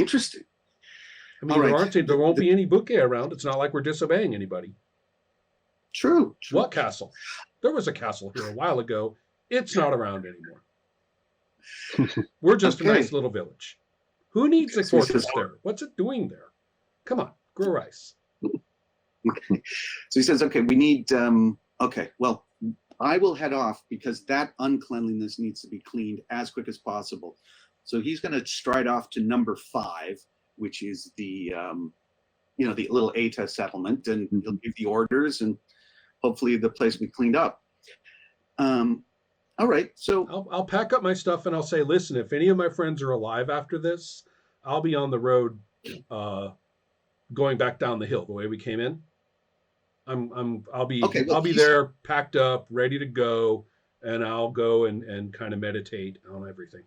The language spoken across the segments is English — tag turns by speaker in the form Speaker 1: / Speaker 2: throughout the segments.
Speaker 1: Interesting.
Speaker 2: I mean,
Speaker 1: All right.
Speaker 2: there won't be any bouquet around. It's not like we're disobeying anybody.
Speaker 1: True.
Speaker 2: What castle? There was a castle here a while ago. It's not around anymore. We're just a nice little village. Who needs a fortress there? What's it doing there? Come on, grow rice.
Speaker 1: Okay. So he says, okay, we need, okay, well, I will head off because that uncleanliness needs to be cleaned as quick as possible. So he's going to stride off to number 5, which is the, the little Eta settlement, and he'll give the orders, and hopefully the place will be cleaned up. All right, so
Speaker 2: I'll pack up my stuff and I'll say, listen, if any of my friends are alive after this, I'll be on the road, going back down the hill the way we came in. I'll be there, packed up, ready to go, and I'll go and kind of meditate on everything.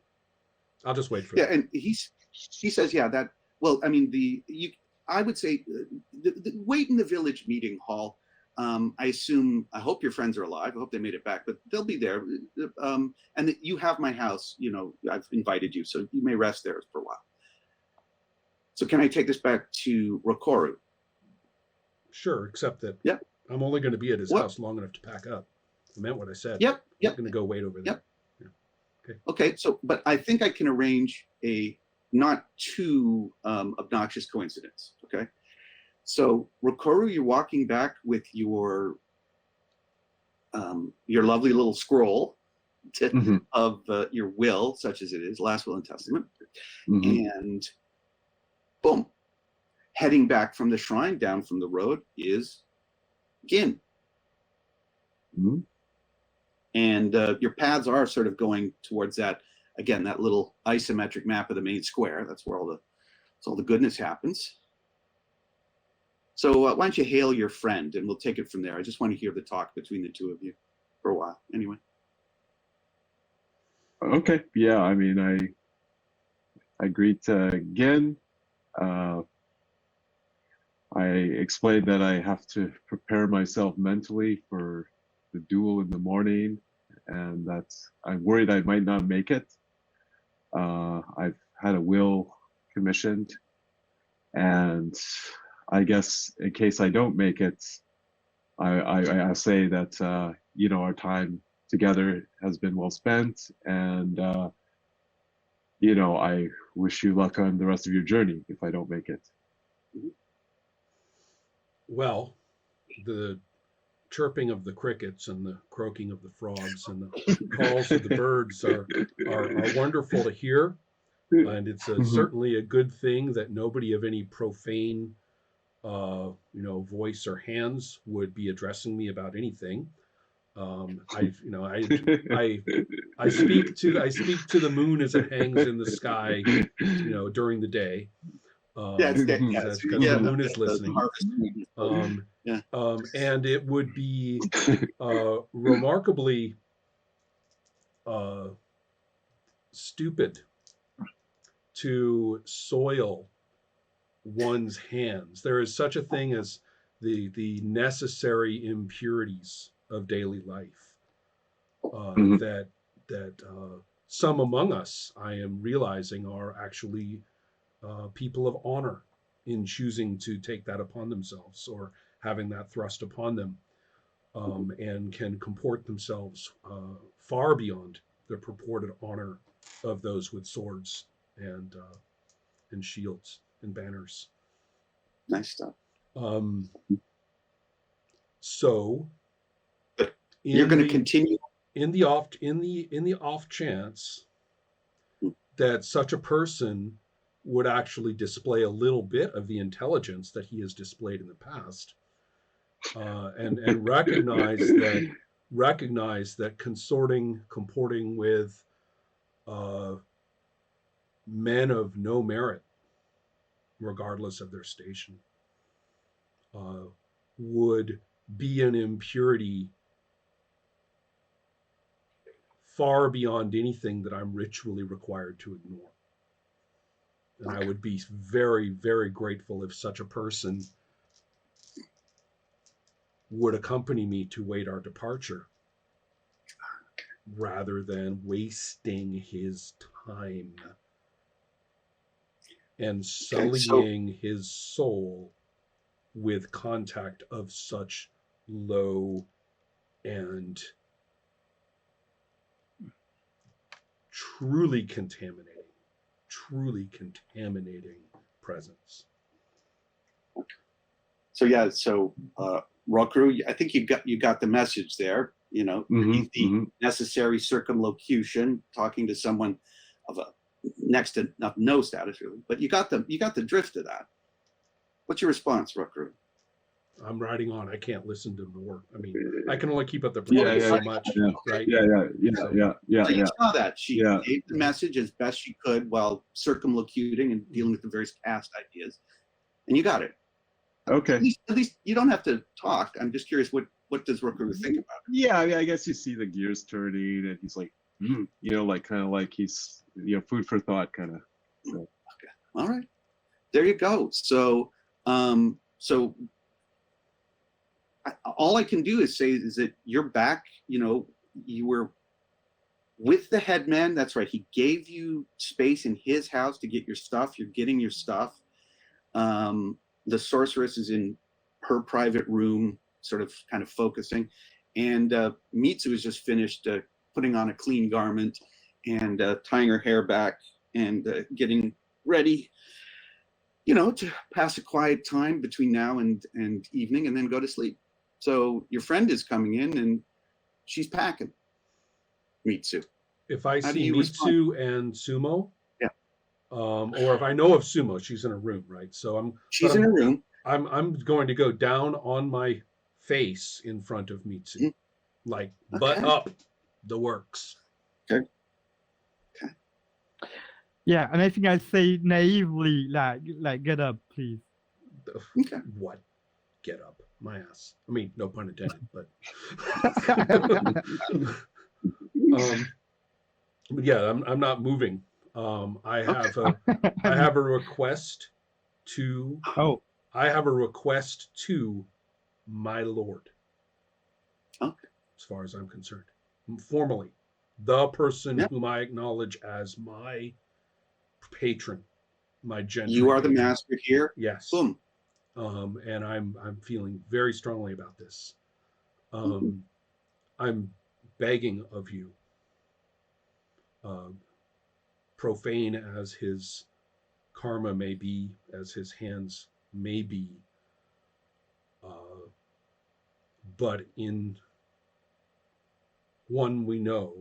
Speaker 2: I'll just wait for that.
Speaker 1: And he says, that. Well, I mean, I would say wait in the village meeting hall. I hope your friends are alive. I hope they made it back, but they'll be there. And that you have my house. I've invited you, so you may rest there for a while. So can I take this back to Rokoru?
Speaker 2: Sure, except that I'm only going to be at his house long enough to pack up. I meant what I said.
Speaker 1: Yep.
Speaker 2: I'm going to go wait over there.
Speaker 1: Yep. Okay. So, but I think I can arrange a not too obnoxious coincidence. Okay. So, Rokoru, you're walking back with your lovely little scroll of your will, such as it is, last will and testament, and boom, heading back from the shrine down from the road is Gin. And your paths are sort of going towards that, again, that little isometric map of the main square. That's where all the goodness happens. So why don't you hail your friend, and we'll take it from there. I just want to hear the talk between the two of you for a while. Anyway.
Speaker 3: Okay. Yeah. I mean, I greet Gin. I explained that I have to prepare myself mentally for the duel in the morning, and that I'm worried I might not make it. I've had a will commissioned, and I guess in case I don't make it, I say that our time together has been well spent, and I wish you luck on the rest of your journey if I don't make it.
Speaker 2: Well, the chirping of the crickets and the croaking of the frogs and the calls of the birds are wonderful to hear, and it's certainly a good thing that nobody of any profane voice or hands would be addressing me about anything. I speak to the moon as it hangs in the sky, during the day. Because the moon is listening. And it would be remarkably stupid to soil one's hands. There is such a thing as the necessary impurities of daily life that some among us, I am realizing, are actually people of honor in choosing to take that upon themselves or having that thrust upon them, and can comport themselves far beyond the purported honor of those with swords and shields and banners.
Speaker 1: Nice stuff.
Speaker 2: So
Speaker 1: you're going to continue
Speaker 2: in the off chance that such a person would actually display a little bit of the intelligence that he has displayed in the past, and recognize that comporting with men of no merit, regardless of their station, would be an impurity far beyond anything that I'm ritually required to ignore. And I would be very, very grateful if such a person would accompany me to wait our departure, rather than wasting his time. and
Speaker 1: Okay, so
Speaker 2: sullying his soul with contact of such low and truly contaminating presence.
Speaker 1: so yeah, so Roku, I think you got the message there. You know, the necessary circumlocution, talking to someone of a next to no status really, but you got the drift of that. What's your response, Roku?
Speaker 2: I'm riding on. I can't listen to more. I mean, I can only keep up the
Speaker 3: Yeah,
Speaker 2: performance
Speaker 3: yeah,
Speaker 2: so much,
Speaker 3: yeah,
Speaker 2: right?
Speaker 1: So you saw that she
Speaker 2: Yeah.
Speaker 1: gave the message as best she could while circumlocuting and dealing with the various past ideas, and you got it.
Speaker 3: Okay.
Speaker 1: At least you don't have to talk. I'm just curious, what does Roku think about it?
Speaker 3: Yeah, I guess you see the gears turning, and he's like, you know, like kind of like he's, you know, food for thought, kind of. So.
Speaker 1: Okay, all right, there you go. So, all I can do is say is that you're back. You know, you were with the headman. That's right. He gave you space in his house to get your stuff. You're getting your stuff. The sorceress is in her private room, sort of kind of focusing. And Mitsu has just finished putting on a clean garment and tying her hair back and getting ready, you know, to pass a quiet time between now and evening and then go to sleep. So your friend is coming in and she's packing. Mitsu.
Speaker 2: If I
Speaker 1: How do
Speaker 2: see
Speaker 1: you
Speaker 2: Mitsu and Sumo,
Speaker 1: Yeah.
Speaker 2: Or if I know of Sumo, she's in a room, right? So
Speaker 1: She's in her room.
Speaker 2: I'm going to go down on my face in front of Mitsu, like butt up, the works.
Speaker 1: Okay.
Speaker 4: Yeah, and I think I say naively, like get up, please.
Speaker 1: Okay.
Speaker 2: What? Get up, my ass. I mean, no pun intended, but yeah, I'm not moving. I have a request to.
Speaker 4: Oh.
Speaker 2: I have a request to my lord.
Speaker 1: Okay.
Speaker 2: As far as I'm concerned, formally, the person whom I acknowledge as my patron, my gentry.
Speaker 1: You are
Speaker 2: patron.
Speaker 1: the master here.
Speaker 2: Yes.
Speaker 1: Boom.
Speaker 2: And I'm feeling very strongly about this. I'm begging of you, profane as his karma may be, as his hands may be, but in one we know,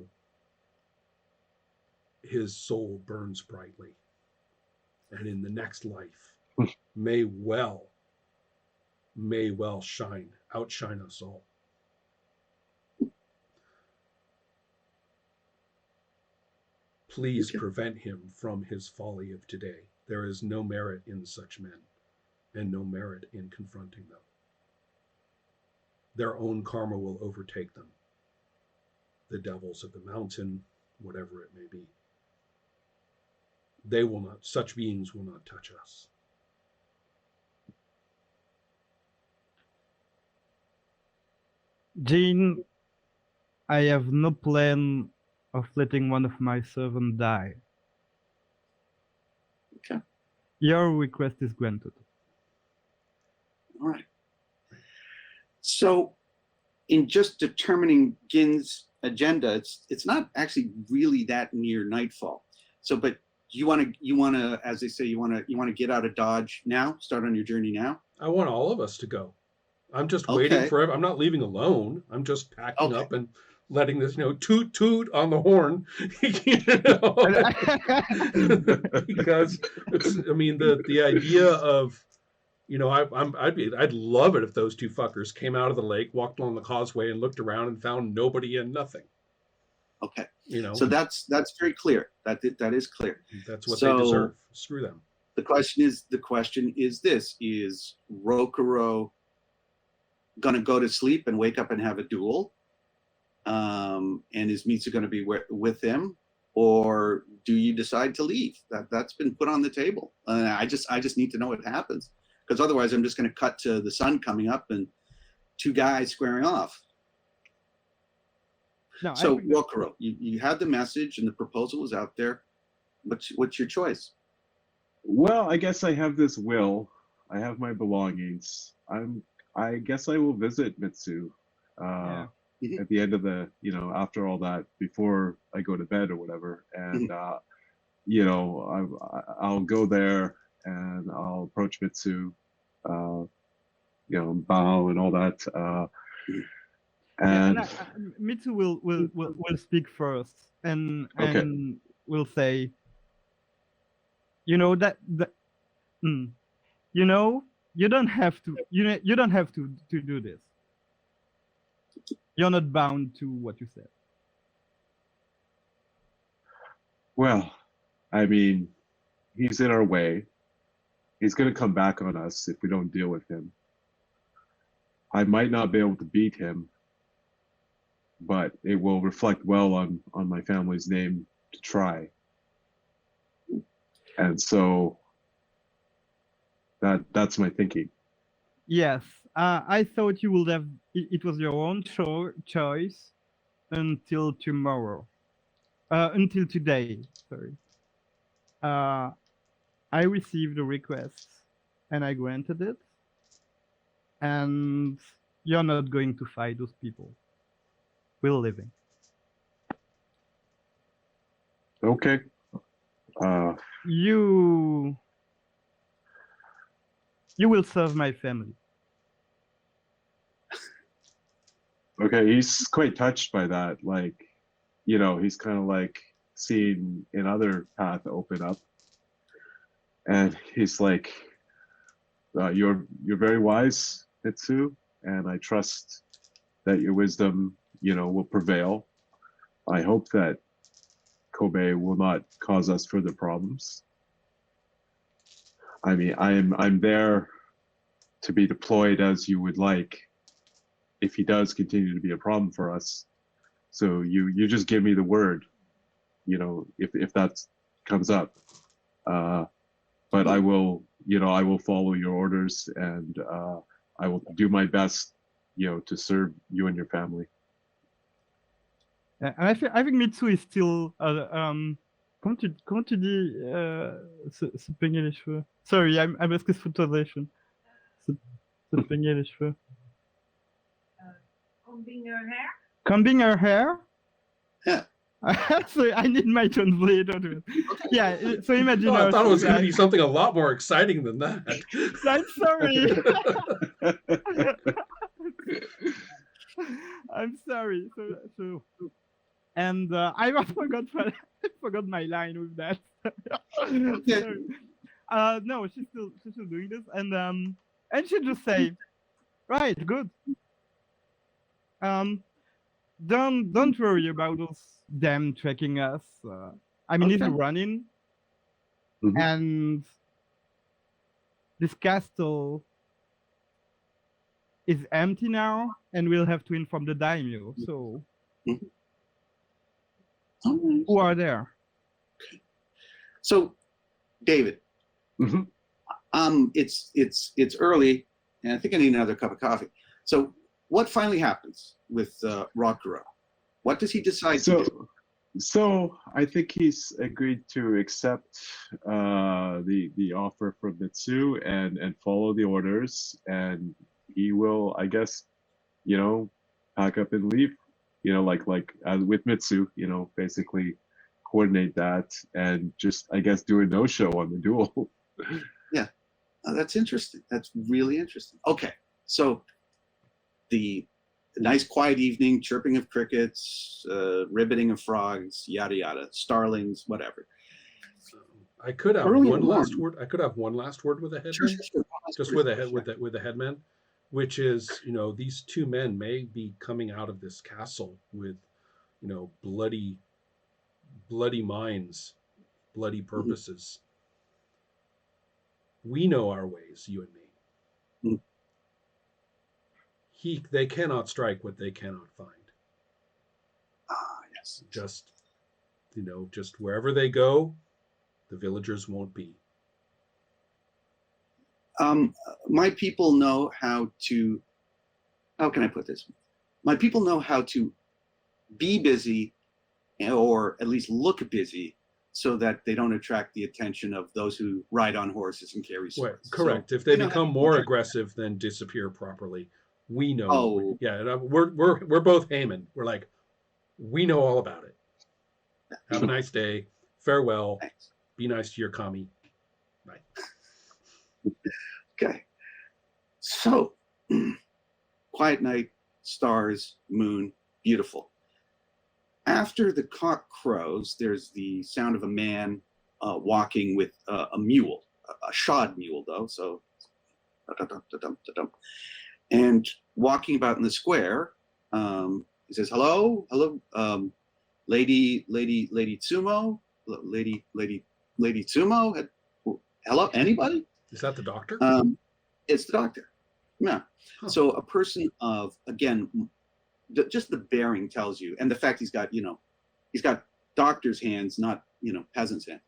Speaker 2: his soul burns brightly, and in the next life may well outshine us all. Please prevent him from his folly of today. There is no merit in such men, and no merit in confronting them. Their own karma will overtake them. The devils of the mountain, whatever it may be. Such beings will not touch us.
Speaker 4: Jean, I have no plan of letting one of my servants die.
Speaker 1: Okay.
Speaker 4: Your request is granted.
Speaker 1: All right. So, in just determining Gin's agenda, it's not actually really that near nightfall. So, but you want to, as they say, you want to get out of Dodge now, start on your journey now.
Speaker 2: I want all of us to go. I'm just waiting for it. I'm not leaving alone. I'm just packing up and letting this, toot toot on the horn, because the idea of, I'd love it if those two fuckers came out of the lake, walked along the causeway, and looked around and found nobody and nothing.
Speaker 1: Okay. So that's very clear. That is clear.
Speaker 2: That's what they deserve. Screw them.
Speaker 1: The question is this: is Rokuro gonna go to sleep and wake up and have a duel? And is Mitsu going to be with him, or do you decide to leave? That's been put on the table. I just need to know what happens, because otherwise I'm just going to cut to the sun coming up and two guys squaring off. No, so Rokuro, you had the message and the proposal was out there. What's your choice?
Speaker 3: Well, I guess I have this will. I have my belongings. I guess I will visit Mitsu
Speaker 4: Yeah.
Speaker 3: at the end of the, after all that, before I go to bed or whatever. And I'll go there and I'll approach Mitsu, uh, bow and all that.
Speaker 4: Yeah,
Speaker 3: And
Speaker 4: Mitsu will speak first and
Speaker 3: okay,
Speaker 4: will say, you know that you know you don't have to you don't have to do this. You're not bound to what you said.
Speaker 3: well, I mean, he's in our way. He's going to come back on us if we don't deal with him. I might not be able to beat him, but it will reflect well on my family's name to try. And so that's my thinking.
Speaker 4: Yes, I thought you would have. It was your own choice until tomorrow, until today. Sorry. I received a request, and I granted it. And you're not going to fight those people. We're living.
Speaker 3: Okay.
Speaker 4: You will serve my family.
Speaker 3: Okay, he's quite touched by that. Like, he's kind of like seeing another path open up, and he's like, "You're very wise, Mitsu, and I trust that your wisdom, will prevail. I hope that Kobe will not cause us further problems. I mean, I'm there to be deployed as you would like, if he does continue to be a problem for us. So you just give me the word, if that comes up. But I will follow your orders, and I will do my best, to serve you and your family."
Speaker 4: And I think Mitsu is still comment tu dis se peigner les cheveux? Sorry, I'm asking for translation. Se peigner les cheveux.
Speaker 5: Combing her hair?
Speaker 4: Combing her hair?
Speaker 1: Yeah.
Speaker 4: So I need my translator to it. Yeah, so imagine
Speaker 2: Oh, I
Speaker 4: her.
Speaker 2: thought it was going to
Speaker 4: like-
Speaker 2: be something a lot more exciting than that.
Speaker 4: I'm sorry. I'm sorry. So and I forgot my line with that. Sorry. No, she's still doing this, and she just say, right, good. Don't worry about those them tracking us. I mean,
Speaker 1: Okay.
Speaker 4: it's running,
Speaker 3: Mhm.
Speaker 4: and this castle is empty now, and we'll have to inform the daimyo. So
Speaker 1: All right.
Speaker 4: who are there?
Speaker 1: So, David,
Speaker 3: Mhm.
Speaker 1: it's early, and I think I need another cup of coffee. So, what finally happens with Rakura? What does he decide to do?
Speaker 3: So I think he's agreed to accept the offer from Mitsu and follow the orders, and he will, I guess, pack up and leave. Like with Mitsu, basically coordinate that and just, I guess, do a no-show on the duel.
Speaker 1: Yeah, that's interesting. That's really interesting. Okay, so the nice quiet evening, chirping of crickets, ribbiting of frogs, yada yada, starlings, whatever.
Speaker 2: I could have
Speaker 1: Early in
Speaker 2: one
Speaker 1: the
Speaker 2: last
Speaker 1: morning.
Speaker 2: word. I could have one last word with the headman,
Speaker 1: Sure.
Speaker 2: just with the headman, which is, these two men may be coming out of this castle with, bloody minds, bloody purposes. We know our ways, you and me. They cannot strike what they cannot find.
Speaker 1: Ah, yes.
Speaker 2: Just wherever they go, the villagers won't be.
Speaker 1: My people know how to. How can I put this? My people know how to be busy, or at least look busy, so that they don't attract the attention of those who ride on horses and carry
Speaker 2: Wait,
Speaker 1: swords.
Speaker 2: correct.
Speaker 1: So,
Speaker 2: If they
Speaker 1: you know,
Speaker 2: become more aggressive, then disappear properly. We know.
Speaker 1: Oh.
Speaker 2: Yeah, and we're both Haman. We're like, we know all about it. Have a nice day. Farewell.
Speaker 1: Thanks.
Speaker 2: Be nice to your commie. Bye.
Speaker 1: Okay. So, quiet night, stars, moon, beautiful. After the cock crows, there's the sound of a man walking with a mule, a shod mule though, so and walking about in the square. He says, "Hello, hello, lady Tsumo, lady Tsumo. Hello, anybody?"
Speaker 2: Is that the doctor?
Speaker 1: It's the doctor. Yeah.
Speaker 2: Huh.
Speaker 1: So a person of, again, just the bearing tells you, and the fact he's got doctor's hands, not peasant's hands.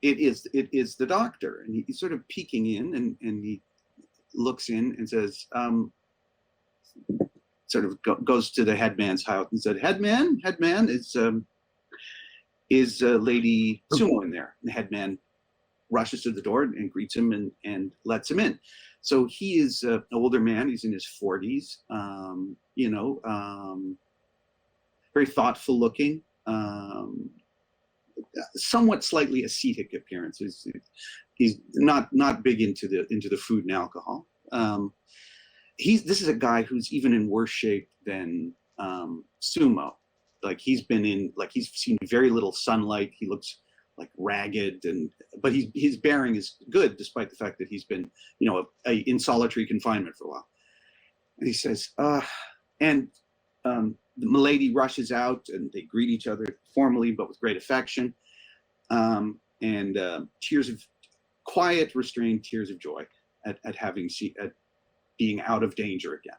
Speaker 1: It is the doctor, and he's sort of peeking in, and he looks in and says, sort of goes to the headman's house and said, Headman, is Lady Sumo in there? And the headman rushes to the door and greets him and lets him in. So he is an older man. He's in his 40s. Very thoughtful looking. Somewhat slightly ascetic appearance. He's not big into the food and alcohol. This is a guy who's even in worse shape than Sumo. He's seen very little sunlight. He looks like ragged, but his bearing is good despite the fact that he's been in solitary confinement for a while. And he says, the milady rushes out and they greet each other formally but with great affection, and quiet, restrained tears of joy at being out of danger again.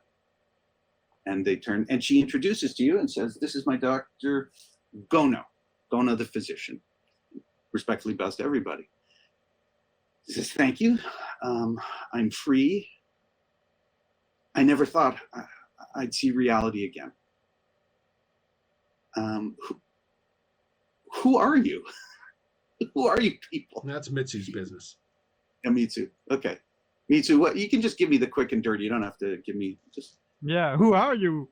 Speaker 1: And they turn, and she introduces to you and says, "This is my Dr. Gono the physician." Respectfully bows to everybody. He says, "Thank you. I'm free. I never thought I'd see reality again." Who are you? Who are you people?
Speaker 2: That's Mitsu's business.
Speaker 1: Yeah, Mitsu. Okay. Mitsu, what? You can just give me the quick and dirty. You don't have to give me just.
Speaker 4: Yeah, who are you?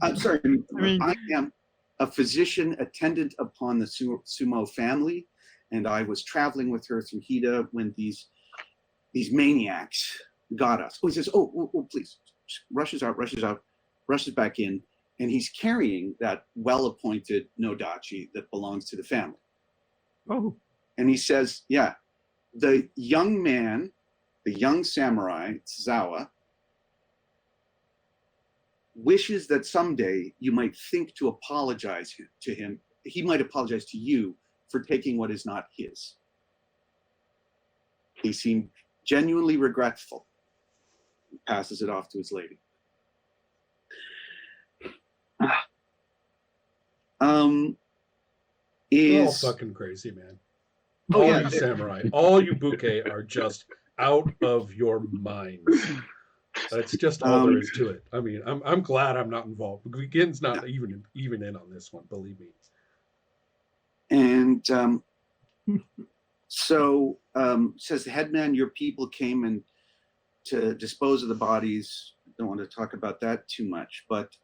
Speaker 1: I'm sorry. I am a physician attendant upon the Sumo family, and I was traveling with her through Hida when these maniacs got us. Oh, he says, oh, please. Rushes back in, and he's carrying that well-appointed Nodachi that belongs to the family.
Speaker 4: Oh.
Speaker 1: And he says, yeah, the young man, the young samurai, Tsuzawa, wishes that someday you might think to apologize to him. He might apologize to you for taking what is not his. He seemed genuinely regretful. He passes it off to his lady.
Speaker 2: You're all fucking crazy, man. All you samurai, all you buke are just out of your mind. That's just all there is to it. I mean, I'm glad I'm not involved. Gin's not even in on this one, believe me.
Speaker 1: And so says the headman, your people came and to dispose of the bodies. Don't want to talk about that too much, but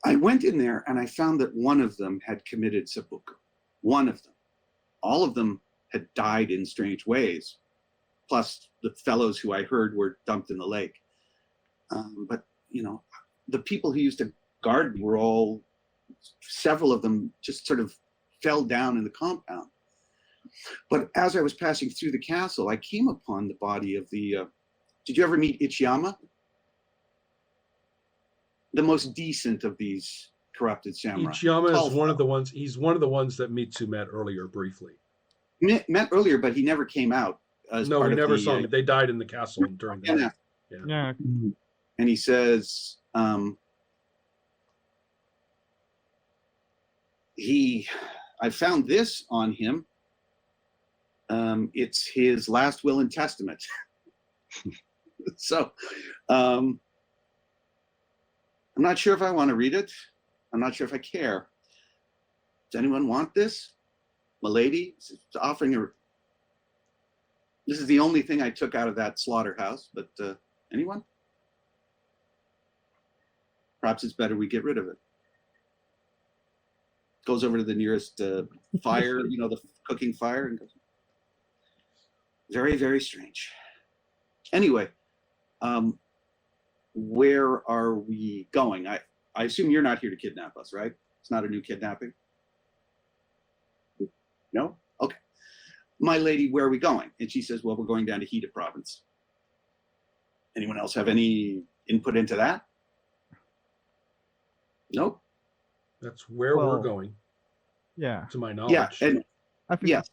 Speaker 1: I went in there and I found that one of them had committed seppuku. One of them. All of them had died in strange ways, plus the fellows who I heard were dumped in the lake. But the people who used to guard me were several of them just sort of fell down in the compound. But as I was passing through the castle, I came upon the body of the, did you ever meet Ichiyama? The most decent of these corrupted samurai.
Speaker 2: Ichiyama is one of the ones, he's one of the ones that Mitsu met earlier briefly.
Speaker 1: Met earlier, but he never came out.
Speaker 2: No, we never saw him. They died in the castle during the night.
Speaker 4: Yeah.
Speaker 1: And he says, I found this on him. It's his last will and testament. So I'm not sure if I want to read it. I'm not sure if I care. Does anyone want this? Milady is offering her. This is the only thing I took out of that slaughterhouse, but anyone? Perhaps it's better we get rid of it. Goes over to the nearest fire, you know, the cooking fire, and goes. Very, very strange. Anyway, where are we going? I assume you're not here to kidnap us, right? It's not a new kidnapping? No? Okay. My lady, where are we going? And she says, well, we're going down to Hida province. Anyone else have any input into that? Nope.
Speaker 2: That's where we're
Speaker 4: Well,
Speaker 2: going,
Speaker 4: Yeah.
Speaker 2: to my knowledge.
Speaker 1: Yeah, and
Speaker 4: I think
Speaker 1: yes,